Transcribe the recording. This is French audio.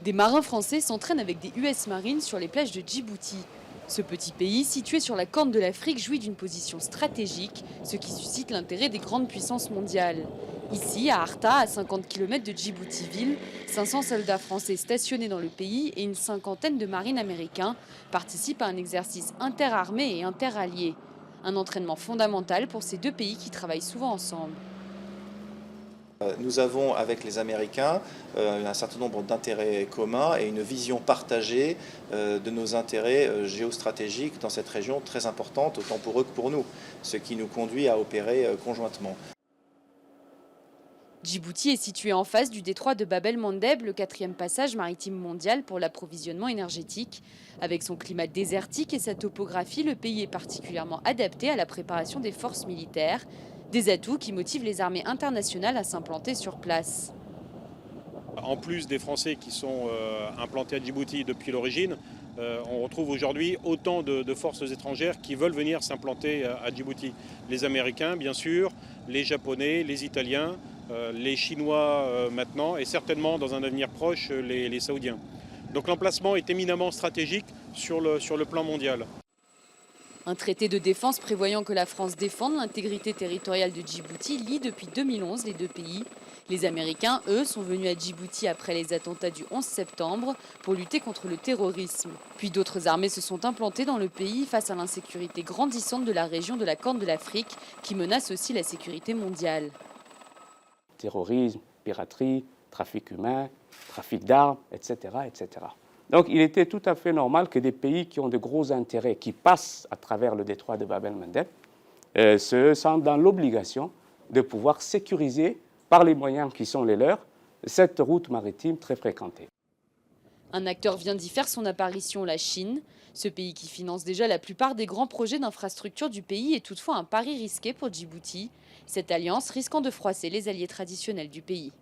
Des marins français s'entraînent avec des US Marines sur les plages de Djibouti. Ce petit pays, situé sur la corne de l'Afrique, jouit d'une position stratégique, ce qui suscite l'intérêt des grandes puissances mondiales. Ici, à Arta, à 50 km de Djibouti-Ville, 500 soldats français stationnés dans le pays et une cinquantaine de marines américains participent à un exercice interarmé et interallié. Un entraînement fondamental pour ces deux pays qui travaillent souvent ensemble. Nous avons avec les Américains un certain nombre d'intérêts communs et une vision partagée de nos intérêts géostratégiques dans cette région très importante, autant pour eux que pour nous, ce qui nous conduit à opérer conjointement. Djibouti est situé en face du détroit de Bab el-Mandeb, le quatrième passage maritime mondial pour l'approvisionnement énergétique. Avec son climat désertique et sa topographie, le pays est particulièrement adapté à la préparation des forces militaires, des atouts qui motivent les armées internationales à s'implanter sur place. En plus des Français qui sont implantés à Djibouti depuis l'origine, on retrouve aujourd'hui autant de forces étrangères qui veulent venir s'implanter à Djibouti. Les Américains, bien sûr, les Japonais, les Italiens, les Chinois maintenant et certainement dans un avenir proche les Saoudiens. Donc l'emplacement est éminemment stratégique sur le plan mondial. Un traité de défense prévoyant que la France défende l'intégrité territoriale de Djibouti lie depuis 2011 les deux pays. Les Américains, eux, sont venus à Djibouti après les attentats du 11 septembre pour lutter contre le terrorisme. Puis d'autres armées se sont implantées dans le pays face à l'insécurité grandissante de la région de la Corne de l'Afrique qui menace aussi la sécurité mondiale. Terrorisme, piraterie, trafic humain, trafic d'armes, etc., etc. Donc il était tout à fait normal que des pays qui ont de gros intérêts, qui passent à travers le détroit de Bab el-Mandeb, se sentent dans l'obligation de pouvoir sécuriser, par les moyens qui sont les leurs, cette route maritime très fréquentée. Un acteur vient d'y faire son apparition, la Chine. Ce pays qui finance déjà la plupart des grands projets d'infrastructure du pays est toutefois un pari risqué pour Djibouti, cette alliance risquant de froisser les alliés traditionnels du pays.